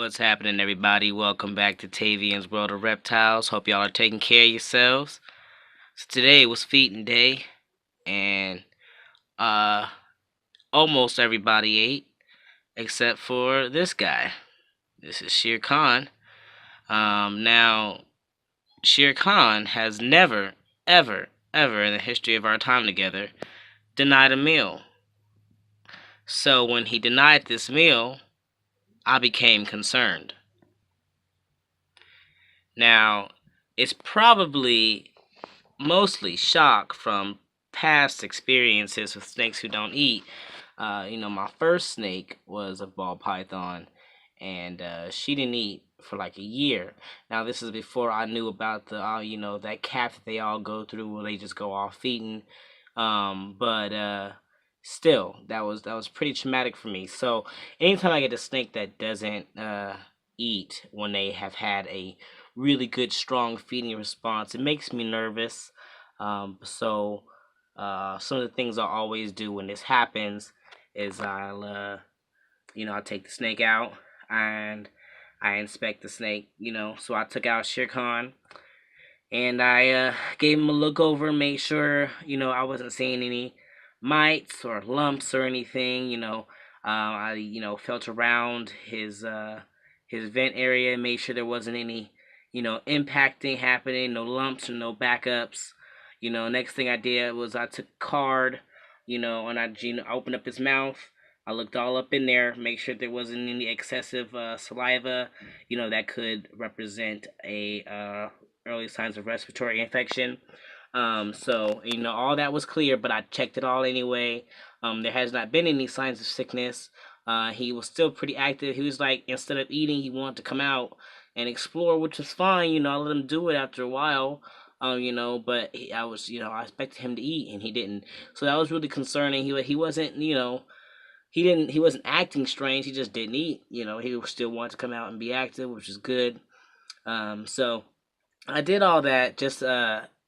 What's happening, everybody? Welcome back to Tavian's World of Reptiles. Hope y'all are taking care of yourselves. So today was feeding day, and uh, almost everybody ate except for this guy. This is Shere Khan. Now Shere Khan has never, ever, ever in the history of our time together denied a meal. So when he denied this meal, I became concerned. Now, it's probably mostly shock from past experiences with snakes who don't eat. My first snake was a ball python, and she didn't eat for like a year. Now, this is before I knew about that cap that they all go through where they just go off eating. But still, that was pretty traumatic for me. So, anytime I get a snake that doesn't eat when they have had a really good, strong feeding response, it makes me nervous. Some of the things I always do when this happens is I'll take the snake out and I inspect the snake. So I took out Shere Khan and I gave him a look over, made sure I wasn't seeing any mites or lumps or anything. I felt around his vent area, made sure there wasn't any impacting happening, no lumps or no backups. Next thing I did was I took a card, and I opened up his mouth. I looked all up in there, make sure there wasn't any excessive saliva, that could represent a early signs of respiratory infection. So all that was clear, but I checked it all anyway. There has not been any signs of sickness. He was still pretty active. He was like, instead of eating, he wanted to come out and explore, which was fine. I let him do it after a while. But I expected him to eat, and he didn't. So that was really concerning. He wasn't, he wasn't acting strange. He just didn't eat. He still wanted to come out and be active, which is good. So I did all that just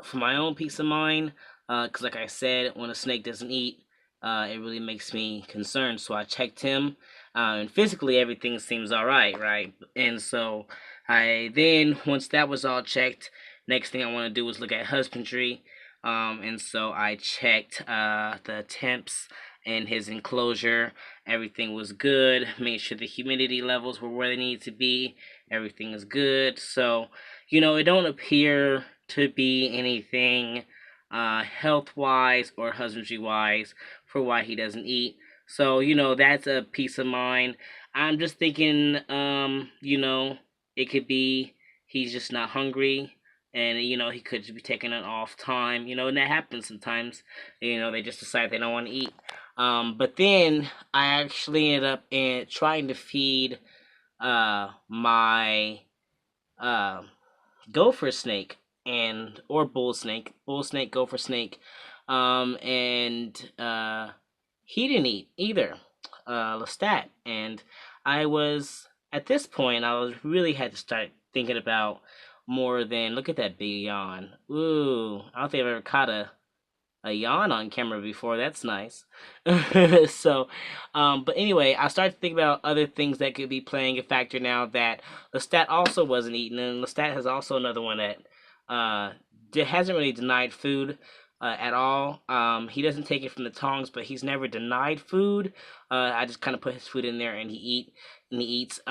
for my own peace of mind. Because like I said, when a snake doesn't eat, it really makes me concerned. So I checked him, and physically everything seems all right, right? And so I then once that was all checked, next thing I want to do was look at husbandry. And so I checked the temps in his enclosure. Everything was good. Made sure the humidity levels were where they needed to be. Everything is good. So, it don't appear to be anything health wise or husbandry wise for why he doesn't eat. So, that's a peace of mind. I'm just thinking, it could be he's just not hungry, and he could just be taking an off time, and that happens sometimes. They just decide they don't want to eat. But then I actually ended up trying to feed my uh gopher snake and or bull snake, gopher snake, and he didn't eat either, Lestat. And I was at this point I was really had to start thinking about more than look at that big yawn. Ooh, I don't think I've ever caught a yawn on camera before. That's nice. But anyway, I started to think about other things that could be playing a factor now that Lestat also wasn't eating, and Lestat has also another one that uh hasn't really denied food at all. He doesn't take it from the tongs, but he's never denied food. I just kind of put his food in there and he eats.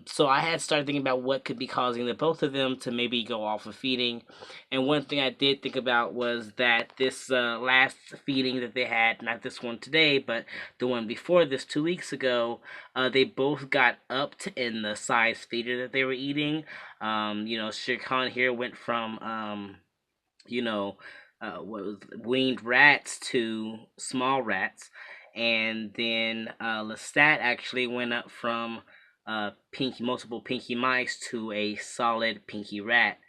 So I had started thinking about what could be causing the both of them to maybe go off of feeding. And one thing I did think about was that this last feeding that they had, not this one today, but the one before this 2 weeks ago, they both got upped in the size feeder that they were eating. Shere Khan here went from you know, what was winged rats to small rats, and then Lestat actually went up from pinky multiple pinky mice to a solid pinky rat,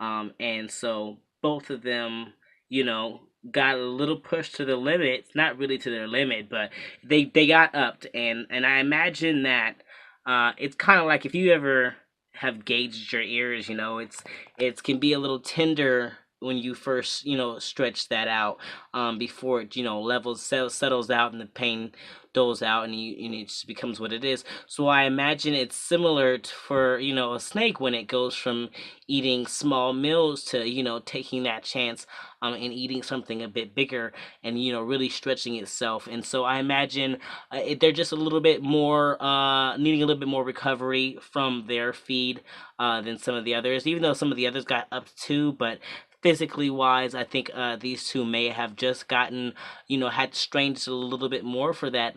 and so both of them, you know, got a little push to the limit. Not really to their limit, but they got upped, and I imagine that it's kind of like if you ever have gauged your ears, it can be a little tender you first, stretch that out, before it, settles out and the pain doles out, and it just becomes what it is. So I imagine it's similar for, a snake when it goes from eating small meals to, taking that chance, and eating something a bit bigger, and, really stretching itself. And so I imagine, they're just a little bit more, needing a little bit more recovery from their feed, than some of the others, even though some of the others got up to, but physically wise, I think, these two may have just gotten, had strained just a little bit more for that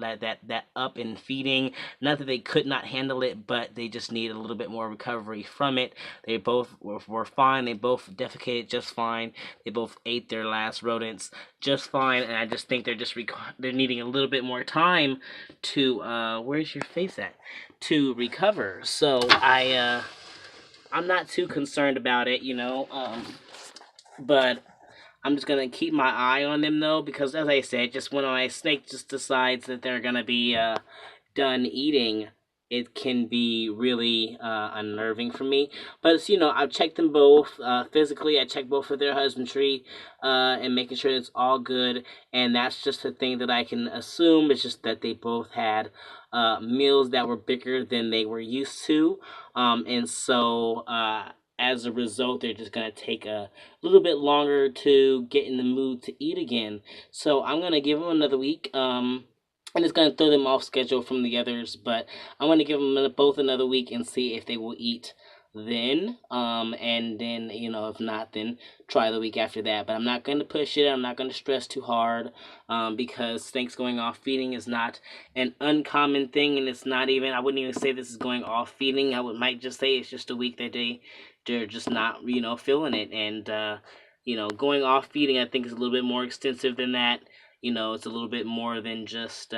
up and feeding. Not that they could not handle it, but they just need a little bit more recovery from it. They both were fine. They both defecated just fine. They both ate their last rodents just fine, and I just think they're needing a little bit more time to, where's your face at, to recover. So I'm not too concerned about it, but I'm just gonna keep my eye on them though, because as I said, just when my snake just decides that they're gonna be, done eating, it can be really, unnerving for me. But it's, I've checked them both, physically. I checked both of their husbandry, and making sure it's all good. And that's just a thing that I can assume. It's just that they both had, meals that were bigger than they were used to, and so, as a result, they're just gonna take a little bit longer to get in the mood to eat again. So I'm gonna give them another week. And it's going to throw them off schedule from the others, but I'm going to give them both another week and see if they will eat then. And then, if not, then try the week after that. But I'm not going to push it. I'm not going to stress too hard, because snakes going off feeding is not an uncommon thing, and it's not even, I wouldn't even say this is going off feeding. Might just say it's just a week that they're just not, feeling it. And, going off feeding, I think, is a little bit more extensive than that. It's a little bit more than just,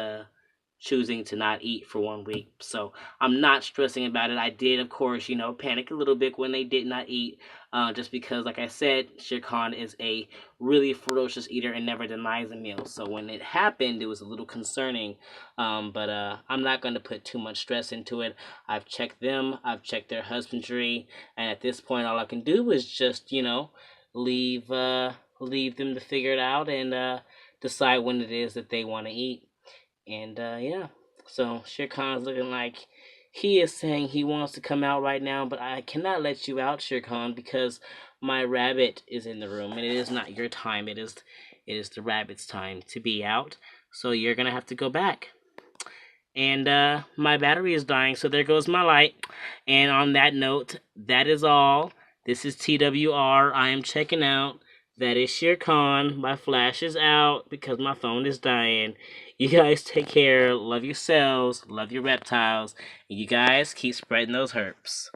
choosing to not eat for 1 week. So I'm not stressing about it. I did, of course, panic a little bit when they did not eat, just because, like I said, Shere Khan is a really ferocious eater and never denies a meal. So when it happened, it was a little concerning, but I'm not going to put too much stress into it. I've checked them, I've checked their husbandry, and at this point, all I can do is just, leave leave them to figure it out, and decide when it is that they want to eat. And yeah, so Shere Khan's looking like he is saying he wants to come out right now, but I cannot let you out, Shere Khan, because my rabbit is in the room, and it is not your time. It is the rabbit's time to be out. So you're gonna have to go back. And my battery is dying, so there goes my light. And on that note, that is all. This is TWR. I am checking out. That is Shere Khan. My flash is out because my phone is dying. You guys take care. Love yourselves. Love your reptiles. And you guys keep spreading those herps.